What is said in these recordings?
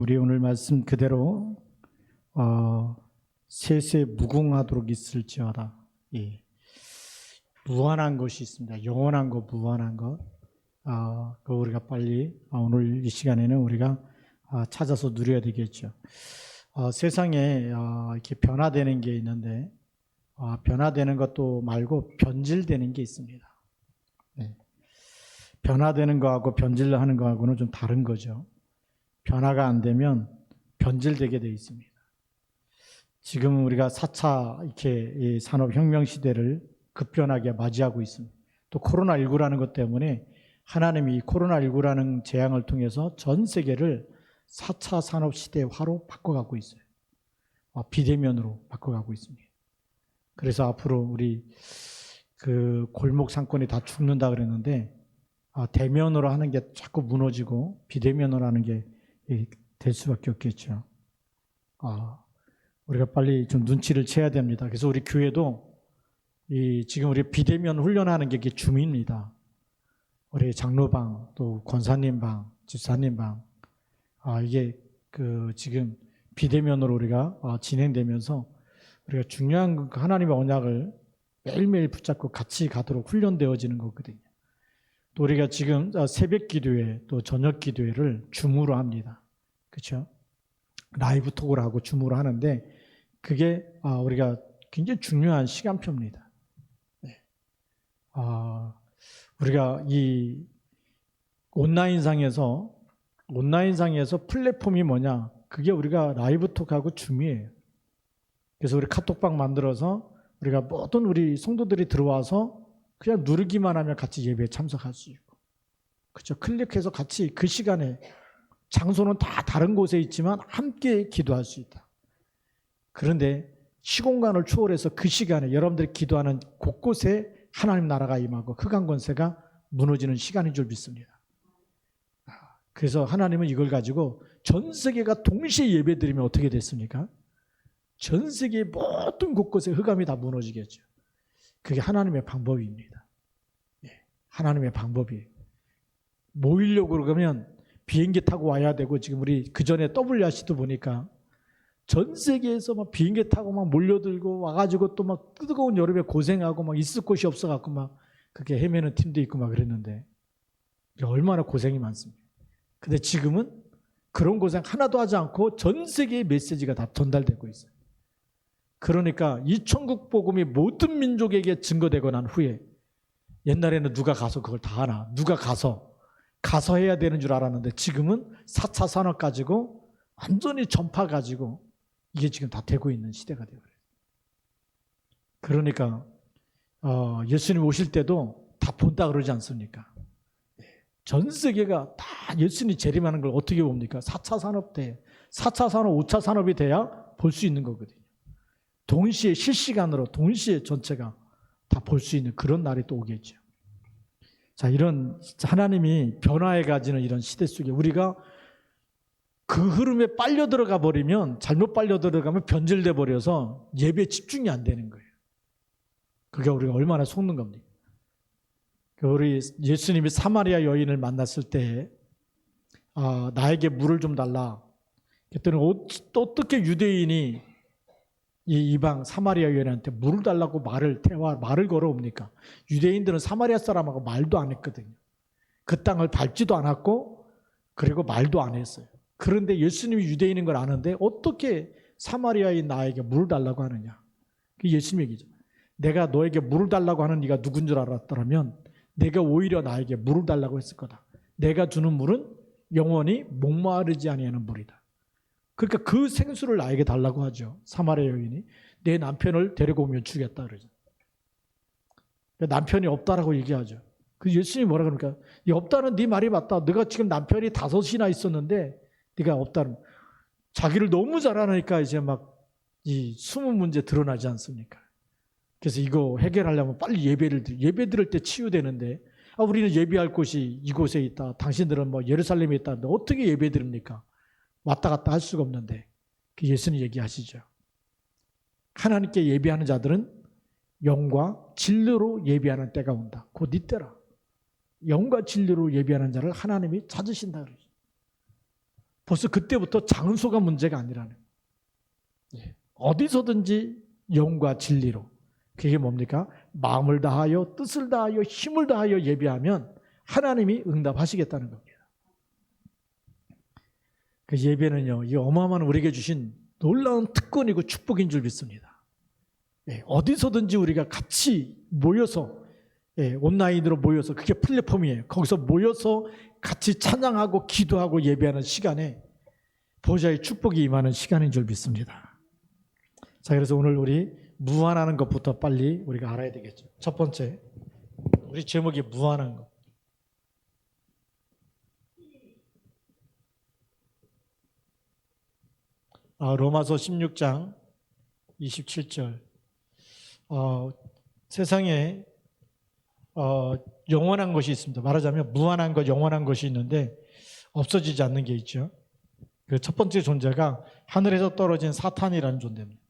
우리 오늘 말씀 그대로 세세 무궁하도록 있을지어다. 예. 무한한 것이 있습니다. 영원한 것, 무한한 것. 그 우리가 빨리 오늘 이 시간에는 우리가 찾아서 누려야 되겠죠. 세상에 이렇게 변화되는 게 있는데 변화되는 것도 말고 변질되는 게 있습니다. 네. 변화되는 거하고 변질하는 거하고는 좀 다른 거죠. 변화가 안 되면 변질되게 되어 있습니다. 지금 우리가 4차 이렇게 산업혁명 시대를 급변하게 맞이하고 있습니다. 또 코로나19라는 것 때문에 하나님이 이 코로나19라는 재앙을 통해서 전 세계를 4차 산업 시대화로 바꿔가고 있어요. 비대면으로 바꿔가고 있습니다. 그래서 앞으로 우리 그 골목 상권이 다 죽는다 그랬는데 대면으로 하는 게 자꾸 무너지고 비대면으로 하는 게 될 수밖에 없겠죠. 우리가 빨리 좀 눈치를 채야 됩니다. 그래서 우리 교회도 지금 우리 비대면 훈련하는 게 줌입니다. 우리 장로방, 또 권사님 방, 집사님 방, 이게 지금 비대면으로 우리가 진행되면서 우리가 중요한 하나님의 언약을 매일매일 붙잡고 같이 가도록 훈련되어지는 거거든요. 또 우리가 지금 새벽 기도회 또 저녁 기도회를 줌으로 합니다. 그렇죠? 라이브 톡을 하고 줌으로 하는데 그게 우리가 굉장히 중요한 시간표입니다. 네. 우리가 이 온라인상에서 플랫폼이 뭐냐? 그게 우리가 라이브 톡하고 줌이에요. 그래서 우리 카톡방 만들어서 우리가 모든 우리 성도들이 들어와서 그냥 누르기만 하면 같이 예배에 참석할 수 있고, 그렇죠? 클릭해서 같이 그 시간에 장소는 다 다른 곳에 있지만 함께 기도할 수 있다. 그런데 시공간을 초월해서 그 시간에 여러분들이 기도하는 곳곳에 하나님 나라가 임하고 흑암 권세가 무너지는 시간인 줄 믿습니다. 그래서 하나님은 이걸 가지고 전 세계가 동시에 예배드리면 어떻게 됐습니까? 전 세계의 모든 곳곳에 흑암이 다 무너지겠죠. 그게 하나님의 방법입니다. 하나님의 방법이에요. 모이려고 그러면 비행기 타고 와야 되고, 지금 우리 그 전에 WRC도 보니까 전 세계에서 막 비행기 타고 막 몰려들고 와가지고 또 막 뜨거운 여름에 고생하고 막 있을 곳이 없어갖고 막 그렇게 헤매는 팀도 있고 막 그랬는데 얼마나 고생이 많습니다. 근데 지금은 그런 고생 하나도 하지 않고 전 세계의 메시지가 다 전달되고 있어요. 그러니까 이 천국 복음이 모든 민족에게 증거되고 난 후에, 옛날에는 누가 가서 그걸 다 하나, 누가 가서 해야 되는 줄 알았는데 지금은 4차 산업 가지고 완전히 전파 가지고 이게 지금 다 되고 있는 시대가 되어버려요. 그러니까 예수님 오실 때도 다 본다 그러지 않습니까? 전 세계가 다 예수님 재림하는 걸 어떻게 봅니까? 4차 산업 때, 4차 산업, 5차 산업이 돼야 볼 수 있는 거거든요. 동시에 실시간으로 동시에 전체가 다 볼 수 있는 그런 날이 또 오겠죠. 자, 이런 하나님이 변화에 가지는 이런 시대 속에 우리가 그 흐름에 빨려 들어가 버리면, 잘못 빨려 들어가면 변질돼 버려서 예배에 집중이 안 되는 거예요. 그게 우리가 얼마나 속는 겁니까? 우리 예수님이 사마리아 여인을 만났을 때 나에게 물을 좀 달라. 그랬더니 어떻게 유대인이 이 이방 사마리아 여인한테 물을 달라고 말을 걸어옵니까? 유대인들은 사마리아 사람하고 말도 안 했거든요. 그 땅을 밟지도 않았고 그리고 말도 안 했어요. 그런데 예수님이 유대인인 걸 아는데 어떻게 사마리아인 나에게 물을 달라고 하느냐? 그게 예수님 얘기죠. 내가 너에게 물을 달라고 하는 네가 누군 줄 알았더라면 내가 오히려 나에게 물을 달라고 했을 거다. 내가 주는 물은 영원히 목마르지 아니하는 물이다. 그러니까 그 생수를 나에게 달라고 하죠. 사마리아 여인이 내 남편을 데리고 오면 주겠다 그러죠. 남편이 없다라고 얘기하죠. 그 예수님이 뭐라 그러니까 없다는 네 말이 맞다. 네가 지금 남편이 5이나 있었는데 네가 없다는, 자기를 너무 잘 아니까 이제 막 이 숨은 문제 드러나지 않습니까? 그래서 이거 해결하려면 빨리 예배 드릴 때 치유되는데 우리는 예배할 곳이 이곳에 있다. 당신들은 뭐 예루살렘에 있다는데 어떻게 예배 드립니까? 왔다 갔다 할 수가 없는데 그 예수님 얘기하시죠. 하나님께 예배하는 자들은 영과 진리로 예배하는 때가 온다. 곧 이때라. 영과 진리로 예배하는 자를 하나님이 찾으신다 그러죠. 벌써 그때부터 장소가 문제가 아니라는 거예요. 어디서든지 영과 진리로. 그게 뭡니까? 마음을 다하여 뜻을 다하여 힘을 다하여 예배하면 하나님이 응답하시겠다는 겁니다. 그 예배는요, 이 어마어마한 우리에게 주신 놀라운 특권이고 축복인 줄 믿습니다. 어디서든지 우리가 같이 모여서 온라인으로 모여서 그게 플랫폼이에요. 거기서 모여서 같이 찬양하고 기도하고 예배하는 시간에 보좌의 축복이 임하는 시간인 줄 믿습니다. 자, 그래서 오늘 우리 무한하는 것부터 빨리 우리가 알아야 되겠죠. 첫 번째, 우리 제목이 무한한 것. 로마서 16장 27절. 세상에 영원한 것이 있습니다. 말하자면 무한한 것, 영원한 것이 있는데 없어지지 않는 게 있죠. 그 첫 번째 존재가 하늘에서 떨어진 사탄이라는 존재입니다.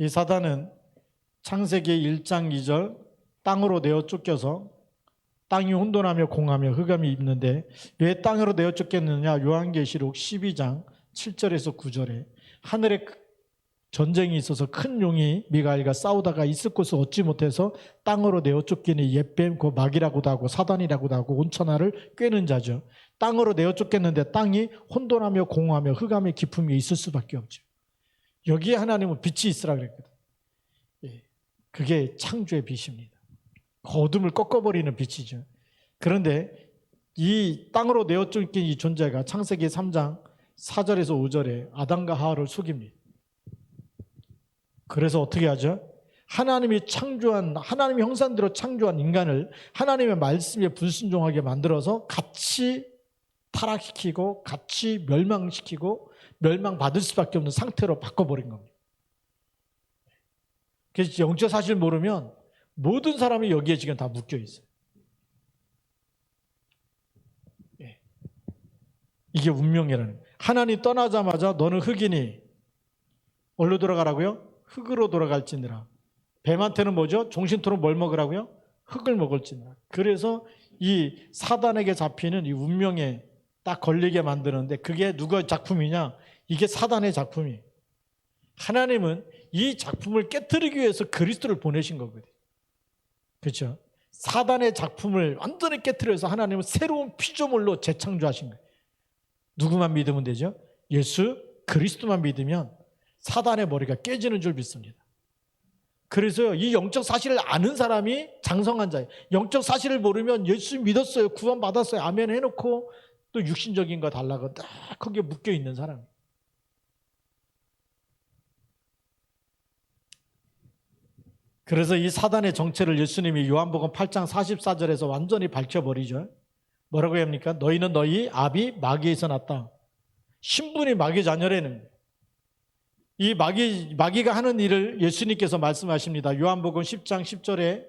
이 사단은 창세기 1장 2절 땅으로 내어 쫓겨서 땅이 혼돈하며 공하며 흑암이 있는데 왜 땅으로 내어 쫓겼느냐? 요한계시록 12장 7절에서 9절에 하늘에 전쟁이 있어서 큰 용이 미가엘과 싸우다가 있을 곳을 얻지 못해서 땅으로 내어 쫓기니 옛뱀, 그 마귀라고도 하고 사단이라고도 하고 온천하를 꿰는 자죠. 땅으로 내어 쫓겼는데 땅이 혼돈하며 공하며 흑암의 깊음이 있을 수밖에 없죠. 여기에 하나님은 빛이 있으라 그랬거든. 그게 창조의 빛입니다. 어둠을 꺾어버리는 빛이죠. 그런데 이 땅으로 내어 쫓긴 이 존재가 창세기 3장 4절에서 5절에 아담과 하와를 속입니다. 그래서 어떻게 하죠? 하나님이 창조한, 하나님의 형상대로 창조한 인간을 하나님의 말씀에 불순종하게 만들어서 같이 타락시키고 같이 멸망시키고 멸망받을 수밖에 없는 상태로 바꿔버린 겁니다. 그래서 영적 사실 모르면 모든 사람이 여기에 지금 다 묶여 있어요. 이게 운명이라는 거예요. 하나님 떠나자마자 너는 흑이니 어디로 돌아가라고요? 흑으로 돌아갈지니라. 뱀한테는 뭐죠? 종신토록 뭘 먹으라고요? 흑을 먹을지니라. 그래서 이 사단에게 잡히는 이 운명에 딱 걸리게 만드는데 그게 누가 작품이냐? 이게 사단의 작품이에요. 하나님은 이 작품을 깨트리기 위해서 그리스도를 보내신 거거든요. 그렇죠? 사단의 작품을 완전히 깨트려서 하나님은 새로운 피조물로 재창조하신 거예요. 누구만 믿으면 되죠? 예수 그리스도만 믿으면 사단의 머리가 깨지는 줄 믿습니다. 그래서 이 영적 사실을 아는 사람이 장성한 자예요. 영적 사실을 모르면 예수 믿었어요, 구원 받았어요, 아멘 해놓고 또 육신적인 거 달라고 딱 거기에 묶여 있는 사람. 그래서 이 사단의 정체를 예수님이 요한복음 8장 44절에서 완전히 밝혀버리죠. 뭐라고 합니까? 너희는 너희 아비 마귀에서 났다. 신분이 마귀 자녀라는 이 마귀가 하는 일을 예수님께서 말씀하십니다. 요한복음 10장 10절에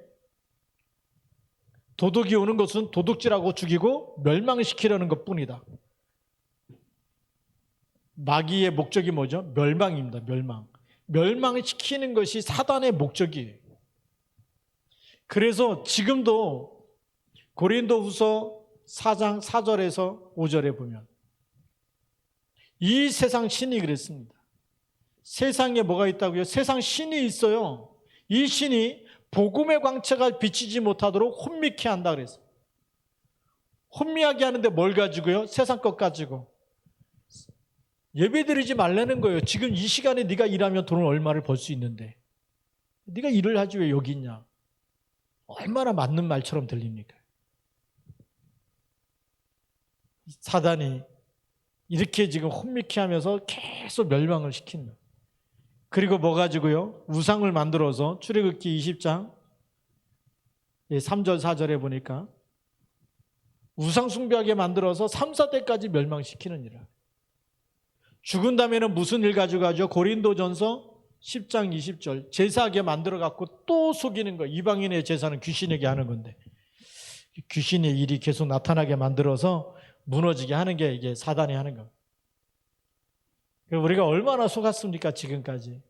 도둑이 오는 것은 도둑질하고 죽이고 멸망시키려는 것뿐이다. 마귀의 목적이 뭐죠? 멸망입니다. 멸망. 멸망시키는 것이 사단의 목적이에요. 그래서 지금도 고린도후서 4장 4절에서 5절에 보면 이 세상 신이 그랬습니다. 세상에 뭐가 있다고요? 세상 신이 있어요. 이 신이 복음의 광채가 비치지 못하도록 혼미케 한다 그랬어요. 혼미하게 하는데 뭘 가지고요? 세상 것 가지고. 예배드리지 말라는 거예요. 지금 이 시간에 네가 일하면 돈을 얼마를 벌 수 있는데 네가 일을 하지 왜 여기 있냐? 얼마나 맞는 말처럼 들립니까? 사단이 이렇게 지금 혼미케 하면서 계속 멸망을 시킨다. 그리고 뭐 가지고요? 우상을 만들어서 출애굽기 20장 3절 4절에 보니까 우상 숭배하게 만들어서 3, 4대까지 멸망시키는 일이라. 죽은 다음에는 무슨 일 가지고 가죠? 고린도전서 10장 20절 제사하게 만들어갖고 또 속이는 거. 이방인의 제사는 귀신에게 하는 건데 귀신의 일이 계속 나타나게 만들어서 무너지게 하는 게 이게 사단이 하는 거. 우리가 얼마나 속았습니까 지금까지.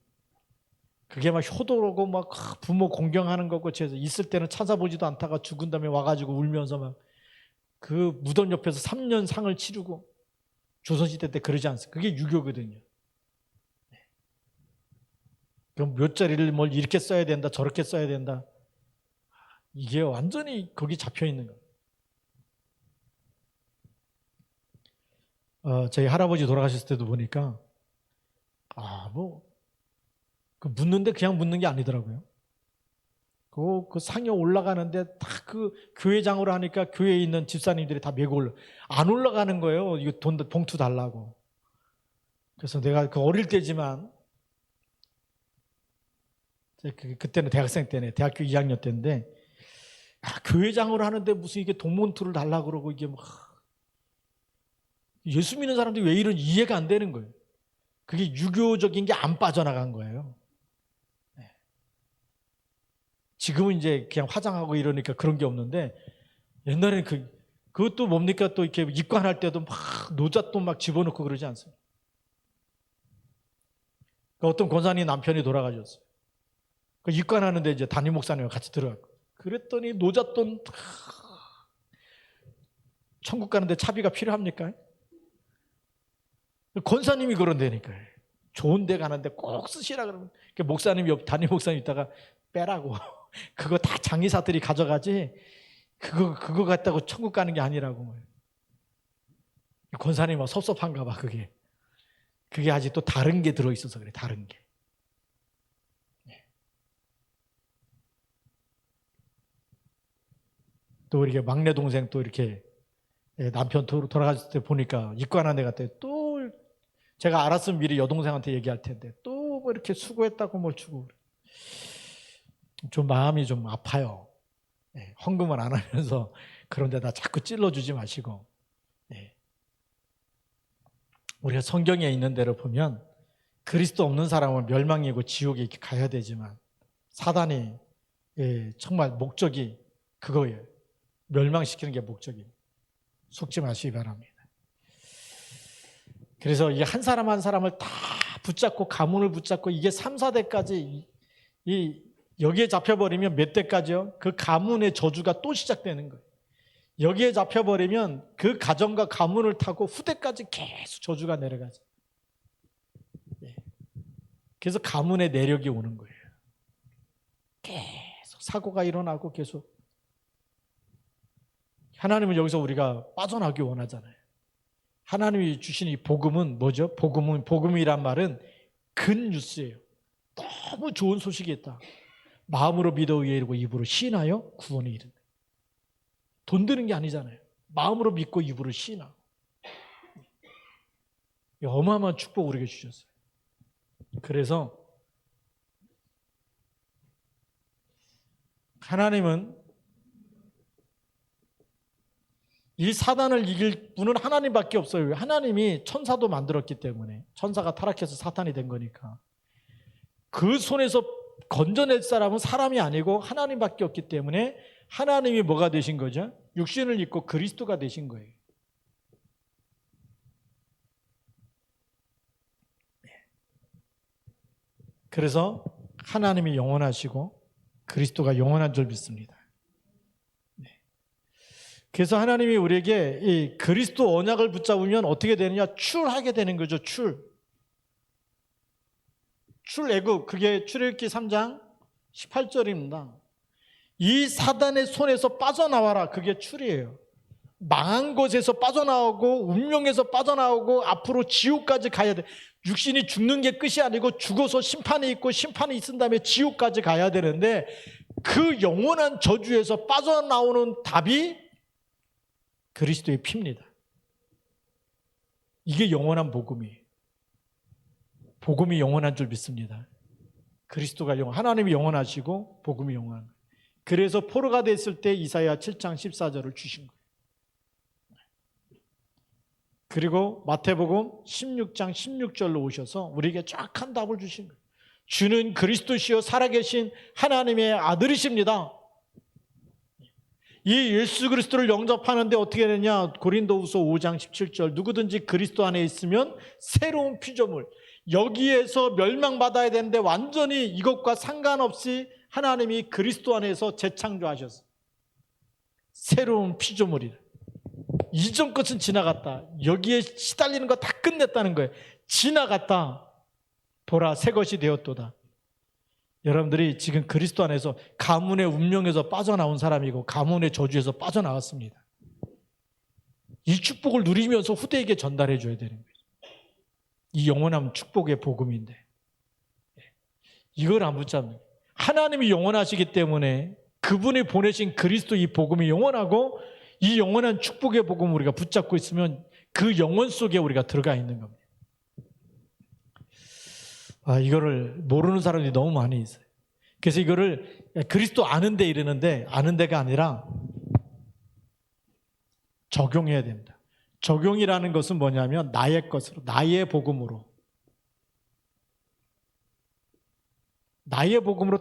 그게 막 효도로고 막 부모 공경하는 거고 있을 때는 찾아보지도 않다가 죽은 다음에 와가지고 울면서 막 그 무덤 옆에서 3년 상을 치르고 조선시대 때 그러지 않습니까? 그게 유교거든요. 그럼 몇 자리를 뭘 이렇게 써야 된다, 저렇게 써야 된다. 이게 완전히 거기 잡혀 있는 거예요. 저희 할아버지 돌아가셨을 때도 보니까 그 묻는데 그냥 묻는 게 아니더라고요. 그 상에 올라가는데 다 그 교회장으로 하니까 교회에 있는 집사님들이 다 메고 안 올라가는 거예요. 이거 돈 봉투 달라고. 그래서 내가 그 어릴 때지만 그때는 대학생 때네, 대학교 2학년 때인데 교회장으로 하는데 무슨 이게 돈봉투를 달라고 그러고 이게 막 예수 믿는 사람들이 왜 이런 이해가 안 되는 거예요. 그게 유교적인 게 안 빠져나간 거예요. 지금은 이제 그냥 화장하고 이러니까 그런 게 없는데 옛날에는 그것도 뭡니까? 또 이렇게 입관할 때도 막 노잣돈 막 집어넣고 그러지 않습니까? 어떤 권사님 남편이 돌아가셨어요. 그 입관하는데 이제 담임 목사님과 같이 들어갔고 그랬더니 노잣돈 천국 가는데 차비가 필요합니까? 권사님이 그런다니까요. 좋은 데 가는데 꼭 쓰시라 그러면 목사님이 담임 목사님 있다가 빼라고. 그거 다 장의사들이 가져가지 그거 갖다고 천국 가는 게 아니라고. 권사님은 섭섭한가 봐. 그게 아직 또 다른 게 들어있어서 그래. 다른 게. 또 이렇게 막내 동생 또 이렇게 남편 돌아가셨을 때 보니까 입관한 데 갔더니 또 제가 알았으면 미리 여동생한테 얘기할 텐데 또 뭐 이렇게 수고했다고 뭘 주고 좀 마음이 좀 아파요. 헌금을 안 하면서 그런 데다 자꾸 찔러주지 마시고 우리가 성경에 있는 대로 보면 그리스도 없는 사람은 멸망이고 지옥에 이렇게 가야 되지만 사단이 정말 목적이 그거예요. 멸망시키는 게 목적이에요. 속지 마시기 바랍니다. 그래서 이 한 사람 한 사람을 다 붙잡고 가문을 붙잡고 이게 3, 4대까지 여기에 잡혀버리면 몇 대까지요? 그 가문의 저주가 또 시작되는 거예요. 여기에 잡혀버리면 그 가정과 가문을 타고 후대까지 계속 저주가 내려가죠. 그래서 가문의 내력이 오는 거예요. 계속 사고가 일어나고 계속. 하나님은 여기서 우리가 빠져나오기 원하잖아요. 하나님이 주신 이 복음은 뭐죠? 복음이란 말은 근뉴스예요. 너무 좋은 소식이 있다. 마음으로 믿어 의에 이르고 입으로 시인하여 구원에 이른다. 돈 드는 게 아니잖아요. 마음으로 믿고 입으로 시인하고. 어마어마한 축복 우리에게 주셨어요. 그래서 하나님은 이 사단을 이길 분은 하나님밖에 없어요. 하나님이 천사도 만들었기 때문에 천사가 타락해서 사탄이 된 거니까 그 손에서 건져낼 사람은 사람이 아니고 하나님밖에 없기 때문에 하나님이 뭐가 되신 거죠? 육신을 입고 그리스도가 되신 거예요. 그래서 하나님이 영원하시고 그리스도가 영원한 줄 믿습니다. 그래서 하나님이 우리에게 이 그리스도 언약을 붙잡으면 어떻게 되느냐? 출하게 되는 거죠. 출애굽, 그게 출애굽기 3장 18절입니다. 이 사단의 손에서 빠져나와라. 그게 출이에요. 망한 곳에서 빠져나오고 운명에서 빠져나오고 앞으로 지옥까지 가야 돼. 육신이 죽는 게 끝이 아니고 죽어서 심판이 있고 심판이 있은 다음에 지옥까지 가야 되는데 그 영원한 저주에서 빠져나오는 답이 그리스도의 피입니다. 이게 영원한 복음이에요. 복음이 영원한 줄 믿습니다. 그리스도가 하나님이 영원하시고 복음이 영원한 거예요. 그래서 포로가 됐을 때 이사야 7장 14절을 주신 거예요. 그리고 마태복음 16장 16절로 오셔서 우리에게 쫙한 답을 주신 거예요. 주는 그리스도시요 살아계신 하나님의 아들이십니다. 이 예수 그리스도를 영접하는데 어떻게 되냐? 고린도후서 5장 17절 누구든지 그리스도 안에 있으면 새로운 피조물. 여기에서 멸망받아야 되는데 완전히 이것과 상관없이 하나님이 그리스도 안에서 재창조하셨어요. 새로운 피조물이다. 이전 것은 지나갔다. 여기에 시달리는 거 다 끝냈다는 거예요. 지나갔다. 보라, 새 것이 되었도다. 여러분들이 지금 그리스도 안에서 가문의 운명에서 빠져나온 사람이고 가문의 저주에서 빠져나왔습니다. 이 축복을 누리면서 후대에게 전달해 줘야 되는 거예요. 이 영원한 축복의 복음인데 이걸 안 붙잡는 거예요. 하나님이 영원하시기 때문에 그분이 보내신 그리스도 이 복음이 영원하고 이 영원한 축복의 복음을 우리가 붙잡고 있으면 그 영원 속에 우리가 들어가 있는 겁니다. 이거를 모르는 사람들이 너무 많이 있어요. 그래서 이거를 그리스도 아는 데 이르는데 아는 데가 아니라 적용해야 됩니다. 적용이라는 것은 뭐냐면 나의 것으로, 나의 복음으로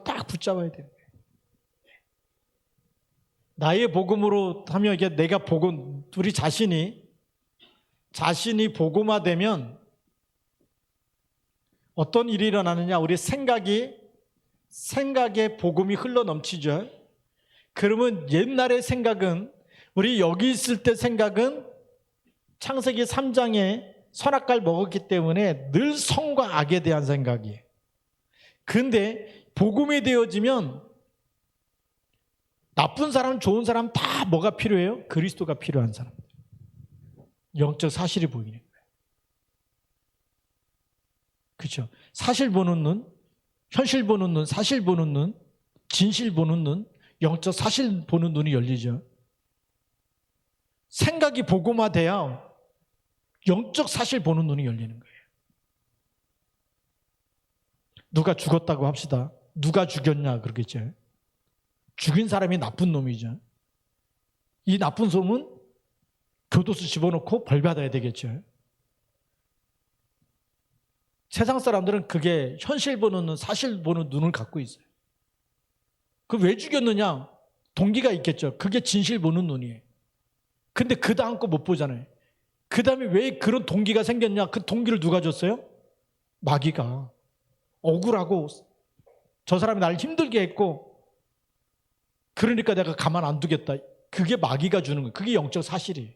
딱 붙잡아야 돼요. 나의 복음으로 하면 이게 내가 복음, 우리 자신이 복음화되면 어떤 일이 일어나느냐? 우리 생각에 복음이 흘러 넘치죠. 그러면 옛날의 생각은 우리 여기 있을 때 생각은 창세기 3장에 선악과를 먹었기 때문에 늘 선과 악에 대한 생각이에요. 그런데 복음이 되어지면 나쁜 사람, 좋은 사람 다 뭐가 필요해요? 그리스도가 필요한 사람. 영적 사실이 보이는 거예요. 그렇죠? 사실 보는 눈, 현실 보는 눈, 사실 보는 눈, 진실 보는 눈, 영적 사실 보는 눈이 열리죠. 생각이 복음화돼야 영적 사실 보는 눈이 열리는 거예요. 누가 죽었다고 합시다. 누가 죽였냐 그러겠죠. 죽인 사람이 나쁜 놈이죠. 이 나쁜 놈은 교도소 집어넣고 벌 받아야 되겠죠. 세상 사람들은 그게 현실 보는 눈, 사실 보는 눈을 갖고 있어요. 그 왜 죽였느냐? 동기가 있겠죠. 그게 진실 보는 눈이에요. 근데 그 다음 거 못 보잖아요. 그 다음에 왜 그런 동기가 생겼냐? 그 동기를 누가 줬어요? 마귀가. 억울하고 저 사람이 나를 힘들게 했고 그러니까 내가 가만 안 두겠다. 그게 마귀가 주는 거예요. 그게 영적 사실이에요.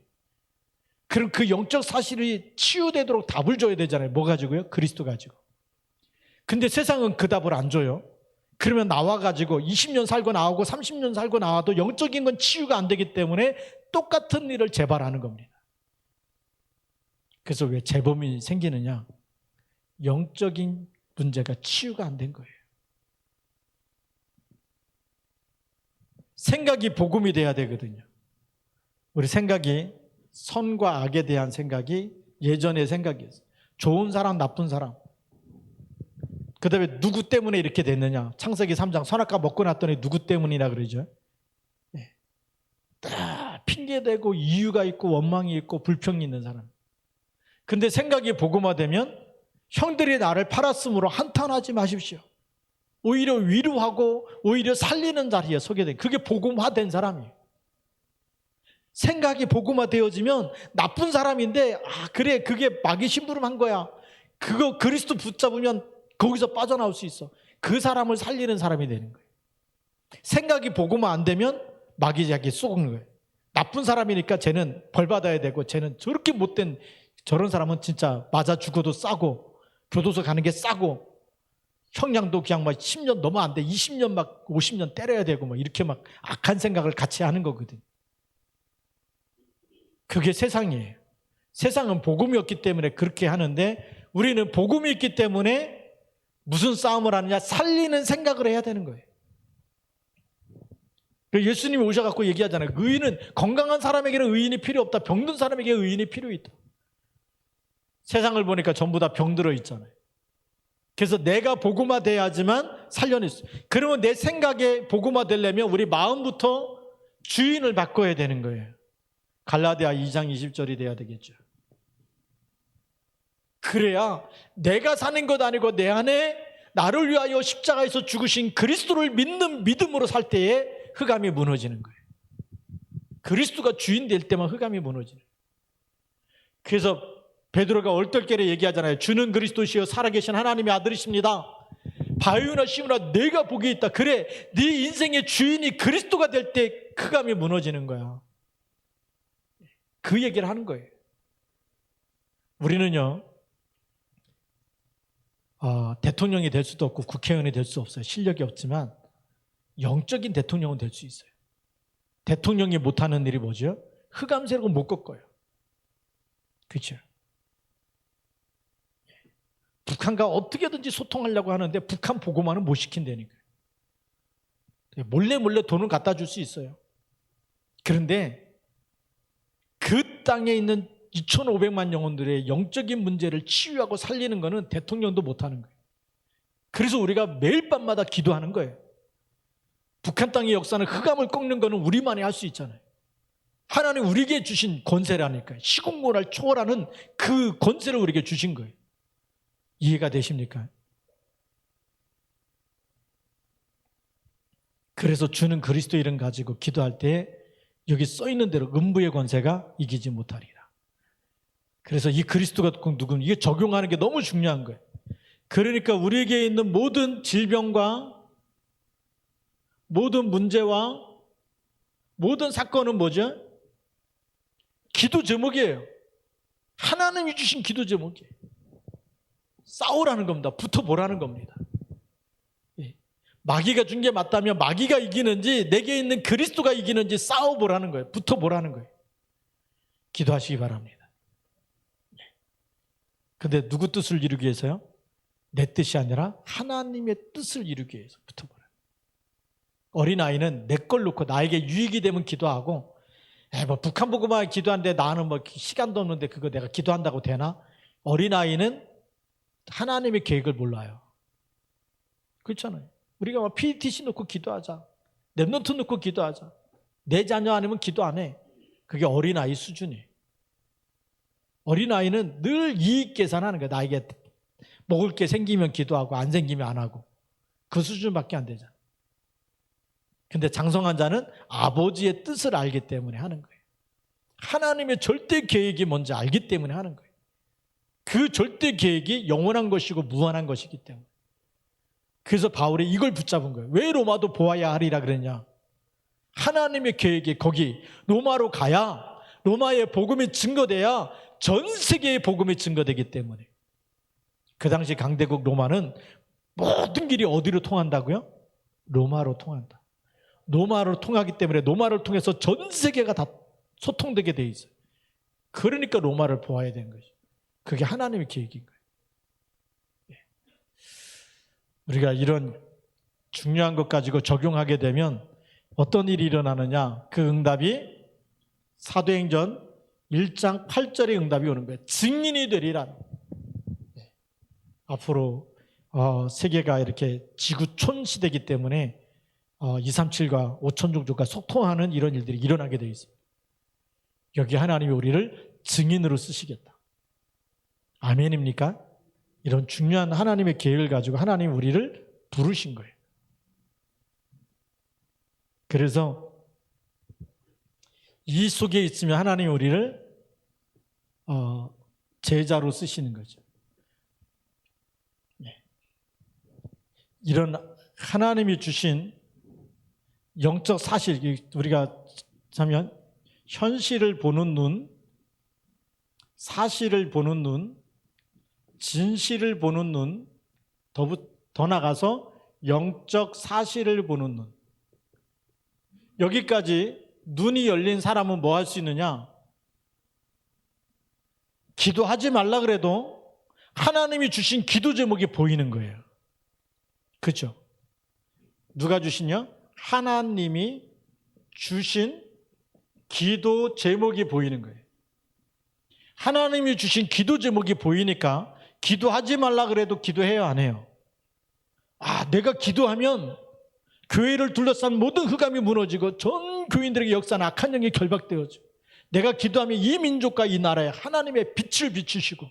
그럼 그 영적 사실이 치유되도록 답을 줘야 되잖아요. 뭐 가지고요? 그리스도 가지고. 근데 세상은 그 답을 안 줘요. 그러면 나와가지고 20년 살고 나오고 30년 살고 나와도 영적인 건 치유가 안 되기 때문에 똑같은 일을 재발하는 겁니다. 그래서 왜 재범이 생기느냐? 영적인 문제가 치유가 안 된 거예요. 생각이 복음이 돼야 되거든요. 우리 생각이 선과 악에 대한 생각이 예전의 생각이었어요. 좋은 사람, 나쁜 사람. 그 다음에 누구 때문에 이렇게 됐느냐. 창세기 3장 선악과 먹고 났더니 누구 때문이라 그러죠. 네. 다 핑계대고 이유가 있고 원망이 있고 불평이 있는 사람. 근데 생각이 복음화되면 형들이 나를 팔았으므로 한탄하지 마십시오. 오히려 위로하고 오히려 살리는 자리에 서게 된, 그게 복음화된 사람이에요. 생각이 복음화되어지면 나쁜 사람인데 그래 그게 마귀 심부름한 거야. 그거 그리스도 붙잡으면 거기서 빠져나올 수 있어. 그 사람을 살리는 사람이 되는 거예요. 생각이 복음화 안 되면 마귀 자기 쏘는 거예요. 나쁜 사람이니까 쟤는 벌 받아야 되고 쟤는 저렇게 못된 저런 사람은 진짜 맞아 죽어도 싸고 교도소 가는 게 싸고 형량도 그냥 막 10년 넘어 안 돼. 20년 막 50년 때려야 되고 막 이렇게 막 악한 생각을 같이 하는 거거든. 그게 세상이에요. 세상은 복음이 없기 때문에 그렇게 하는데 우리는 복음이 있기 때문에 무슨 싸움을 하느냐? 살리는 생각을 해야 되는 거예요. 예수님이 오셔갖고 얘기하잖아요. 의인은 건강한 사람에게는 의인이 필요 없다. 병든 사람에게 의인이 필요 있다. 세상을 보니까 전부 다 병들어 있잖아요. 그래서 내가 복음화돼야지만 살려냈어요. 그러면 내 생각에 복음화되려면 우리 마음부터 주인을 바꿔야 되는 거예요. 갈라디아 2장 20절이 돼야 되겠죠. 그래야 내가 사는 것 아니고 내 안에 나를 위하여 십자가에서 죽으신 그리스도를 믿는 믿음으로 살 때에 흑암이 무너지는 거예요. 그리스도가 주인 될 때만 흑암이 무너지는 거예요. 그래서 베드로가 얼떨결에 얘기하잖아요. 주는 그리스도시여 살아계신 하나님의 아들이십니다. 바위나 시므나 내가 복이 있다. 그래 네 인생의 주인이 그리스도가 될 때 흑암이 무너지는 거야. 그 얘기를 하는 거예요. 우리는요, 대통령이 될 수도 없고 국회의원이 될 수 없어요. 실력이 없지만 영적인 대통령은 될 수 있어요. 대통령이 못하는 일이 뭐죠? 흑암 세력은 못 꺾어요. 그렇죠? 북한과 어떻게든지 소통하려고 하는데 북한 보고만은 못 시킨다니까요. 몰래 돈을 갖다 줄 수 있어요. 그런데 그 땅에 있는 2,500만 영혼들의 영적인 문제를 치유하고 살리는 것은 대통령도 못하는 거예요. 그래서 우리가 매일 밤마다 기도하는 거예요. 북한 땅의 역사는 흑암을 꺾는 것은 우리만이 할 수 있잖아요. 하나님 우리에게 주신 권세라니까요. 시공간을 초월하는 그 권세를 우리에게 주신 거예요. 이해가 되십니까? 그래서 주는 그리스도 이름 가지고 기도할 때 여기 써 있는 대로 음부의 권세가 이기지 못하리라. 그래서 이 그리스도가 누군 이게 적용하는 게 너무 중요한 거예요. 그러니까 우리에게 있는 모든 질병과 모든 문제와 모든 사건은 뭐죠? 기도 제목이에요. 하나님이 주신 기도 제목이에요. 싸우라는 겁니다. 붙어보라는 겁니다. 마귀가 준 게 맞다면 마귀가 이기는지 내게 있는 그리스도가 이기는지 싸워보라는 거예요. 붙어보라는 거예요. 기도하시기 바랍니다. 근데 누구 뜻을 이루기 위해서요? 내 뜻이 아니라 하나님의 뜻을 이루기 위해서 붙어보라. 어린아이는 내 걸 놓고 나에게 유익이 되면 기도하고 뭐 북한 보고만 기도하는데 나는 뭐 시간도 없는데 그거 내가 기도한다고 되나? 어린아이는 하나님의 계획을 몰라요. 그렇잖아요. 우리가 막 PTC 놓고 기도하자. 랩노트 놓고 기도하자. 내 자녀 아니면 기도 안 해. 그게 어린아이 수준이에요. 어린아이는 늘 이익 계산하는 거야. 나에게 먹을 게 생기면 기도하고 안 생기면 안 하고. 그 수준밖에 안 되잖아. 근데 장성한 자는 아버지의 뜻을 알기 때문에 하는 거예요. 하나님의 절대 계획이 뭔지 알기 때문에 하는 거예요. 그 절대 계획이 영원한 것이고 무한한 것이기 때문에. 그래서 바울이 이걸 붙잡은 거예요. 왜 로마도 보아야 하리라 그랬냐? 하나님의 계획이 거기 로마로 가야 로마의 복음이 증거돼야 전 세계의 복음이 증거되기 때문에. 그 당시 강대국 로마는 모든 길이 어디로 통한다고요? 로마로 통한다. 로마로 통하기 때문에 로마를 통해서 전 세계가 다 소통되게 돼 있어요. 그러니까 로마를 보아야 되는 것이죠. 그게 하나님의 계획인 거예요. 우리가 이런 중요한 것 가지고 적용하게 되면 어떤 일이 일어나느냐? 그 응답이 사도행전 1장 8절의 응답이 오는 거예요. 증인이 되리라. 앞으로 세계가 이렇게 지구촌 시대이기 때문에 237과 5천 종족과 소통하는 이런 일들이 일어나게 되어 있습니다. 여기 하나님이 우리를 증인으로 쓰시겠다. 아멘입니까? 이런 중요한 하나님의 계획을 가지고 하나님이 우리를 부르신 거예요. 그래서 이 속에 있으면 하나님이 우리를 제자로 쓰시는 거죠. 이런 하나님이 주신 영적 사실, 우리가 자면 현실을 보는 눈, 사실을 보는 눈, 진실을 보는 눈, 더 나가서 영적 사실을 보는 눈. 여기까지 눈이 열린 사람은 뭐 할 수 있느냐? 기도하지 말라 그래도 하나님이 주신 기도 제목이 보이는 거예요. 그렇죠? 누가 주시냐? 하나님이 주신 기도 제목이 보이는 거예요. 하나님이 주신 기도 제목이 보이니까 기도하지 말라 그래도 기도해요, 안 해요? 내가 기도하면 교회를 둘러싼 모든 흑암이 무너지고 전 교인들에게 역사는 악한 영이 결박되어져. 내가 기도하면 이 민족과 이 나라에 하나님의 빛을 비추시고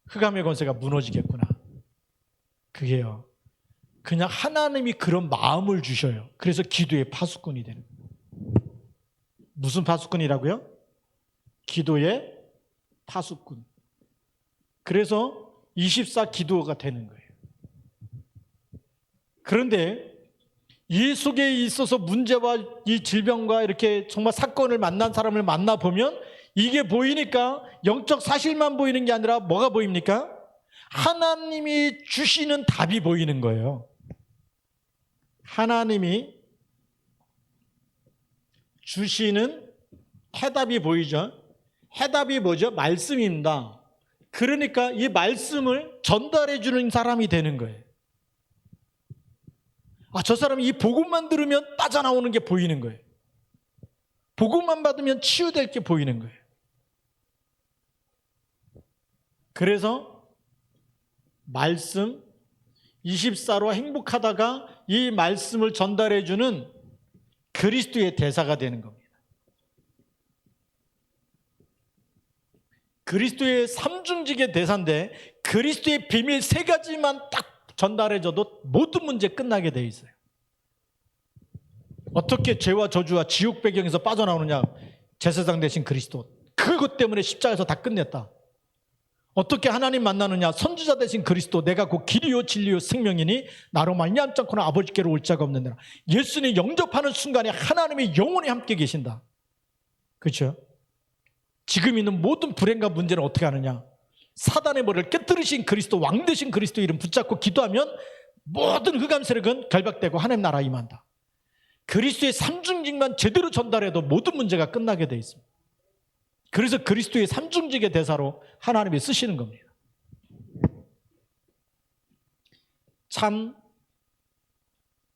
흑암의 권세가 무너지겠구나. 그게요, 그냥 하나님이 그런 마음을 주셔요. 그래서 기도의 파수꾼이 되는 거예요. 무슨 파수꾼이라고요? 기도의 파수꾼. 그래서 24 기도가 되는 거예요. 그런데 이 속에 있어서 문제와 이 질병과 이렇게 정말 사건을 만난 사람을 만나보면 이게 보이니까 영적 사실만 보이는 게 아니라 뭐가 보입니까? 하나님이 주시는 답이 보이는 거예요. 하나님이 주시는 해답이 보이죠. 해답이 뭐죠? 말씀입니다. 그러니까 이 말씀을 전달해 주는 사람이 되는 거예요. 저 사람이 이 복음만 들으면 빠져나오는 게 보이는 거예요. 복음만 받으면 치유될 게 보이는 거예요. 그래서 말씀 24로 행복하다가 이 말씀을 전달해 주는 그리스도의 대사가 되는 겁니다. 그리스도의 삼중직의 대사인데 그리스도의 비밀 3가지만 딱 전달해줘도 모든 문제 끝나게 돼 있어요. 어떻게 죄와 저주와 지옥 배경에서 빠져나오느냐? 제사장 대신 그리스도. 그것 때문에 십자가에서 다 끝냈다. 어떻게 하나님 만나느냐? 선지자 대신 그리스도. 내가 곧 길이요 진리요 생명이니 나로 말미암지 않고는 아버지께로 올 자가 없느니라. 예수님 영접하는 순간에 하나님이 영원히 함께 계신다. 그렇죠? 지금 있는 모든 불행과 문제는 어떻게 하느냐? 사단의 머리를 깨뜨리신 그리스도, 왕 되신 그리스도 이름 붙잡고 기도하면 모든 흑암 세력은 결박되고 하나님 나라 임한다. 그리스도의 삼중직만 제대로 전달해도 모든 문제가 끝나게 돼 있습니다. 그래서 그리스도의 삼중직의 대사로 하나님이 쓰시는 겁니다. 참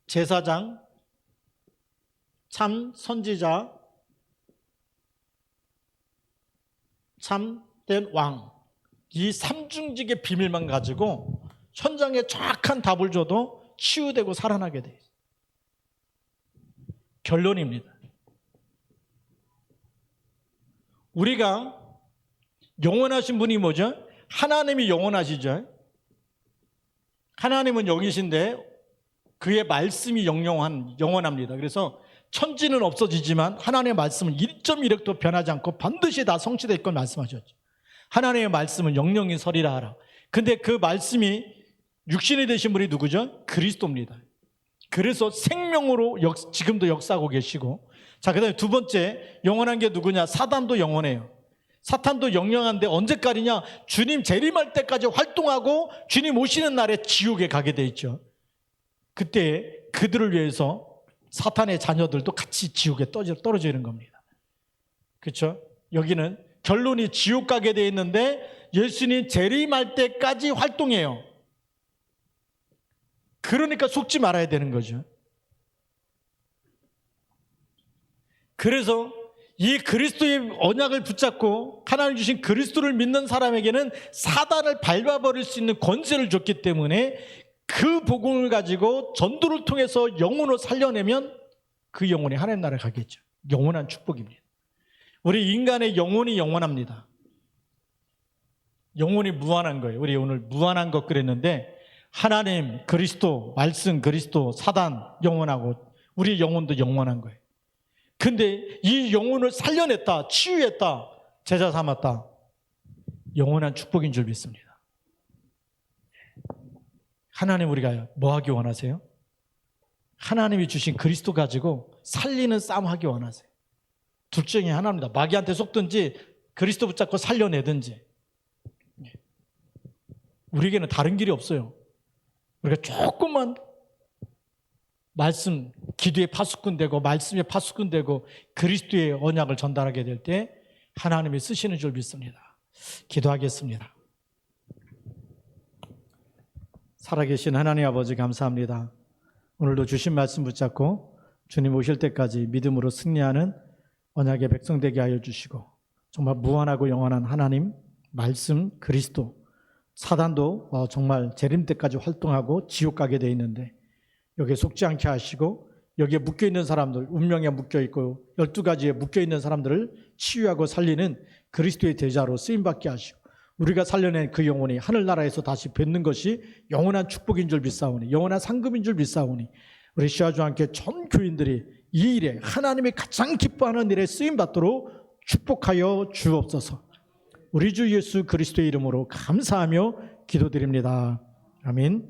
제사장, 참 선지자, 참된 왕, 이 삼중직의 비밀만 가지고 현장에 정확한 답을 줘도 치유되고 살아나게 돼 있어요. 결론입니다. 우리가 영원하신 분이 뭐죠? 하나님이 영원하시죠. 하나님은 영이신데 그의 말씀이 영원합니다. 그래서 천지는 없어지지만 하나님의 말씀은 1.1획도 변하지 않고 반드시 다 성취될 걸 말씀하셨죠. 하나님의 말씀은 영영이 서리라 하라. 근데 그 말씀이 육신이 되신 분이 누구죠? 그리스도입니다. 그래서 생명으로 지금도 역사하고 계시고, 자, 그 다음에 두 번째 영원한 게 누구냐? 사단도 영원해요. 사탄도 영영한데 언제까지냐? 주님 재림할 때까지 활동하고 주님 오시는 날에 지옥에 가게 돼 있죠. 그때 그들을 위해서 사탄의 자녀들도 같이 지옥에 떨어져 있는 겁니다. 그렇죠? 여기는 결론이 지옥 가게 돼 있는데 예수님 재림할 때까지 활동해요. 그러니까 속지 말아야 되는 거죠. 그래서 이 그리스도의 언약을 붙잡고 하나님 주신 그리스도를 믿는 사람에게는 사단을 밟아버릴 수 있는 권세를 줬기 때문에 그 복음을 가지고 전도를 통해서 영혼을 살려내면 그 영혼이 하나님 나라에 가겠죠. 영원한 축복입니다. 우리 인간의 영혼이 영원합니다. 영혼이 무한한 거예요. 우리 오늘 무한한 것 그랬는데 하나님, 그리스도, 말씀, 그리스도, 사단 영원하고 우리 영혼도 영원한 거예요. 근데 이 영혼을 살려냈다, 치유했다, 제자 삼았다. 영원한 축복인 줄 믿습니다. 하나님 우리가 뭐 하기 원하세요? 하나님이 주신 그리스도 가지고 살리는 싸움 하기 원하세요. 둘 중에 하나입니다. 마귀한테 속든지 그리스도 붙잡고 살려내든지. 우리에게는 다른 길이 없어요. 우리가 조금만 말씀, 기도의 파수꾼 되고 말씀의 파수꾼 되고 그리스도의 언약을 전달하게 될 때 하나님이 쓰시는 줄 믿습니다. 기도하겠습니다. 살아계신 하나님 아버지 감사합니다. 오늘도 주신 말씀 붙잡고 주님 오실 때까지 믿음으로 승리하는 언약의 백성 되게 하여 주시고 정말 무한하고 영원한 하나님, 말씀, 그리스도, 사단도 정말 재림 때까지 활동하고 지옥 가게 돼 있는데 여기에 속지 않게 하시고 여기에 묶여있는 사람들, 운명에 묶여있고 12가지에 묶여있는 사람들을 치유하고 살리는 그리스도의 제자로 쓰임받게 하시고 우리가 살려낸 그 영혼이 하늘나라에서 다시 뵙는 것이 영원한 축복인 줄 믿사오니 영원한 상급인 줄 믿사오니 우리 시아주와 함께 전 교인들이 이 일에 하나님이 가장 기뻐하는 일에 쓰임받도록 축복하여 주옵소서. 우리 주 예수 그리스도의 이름으로 감사하며 기도드립니다. 아멘.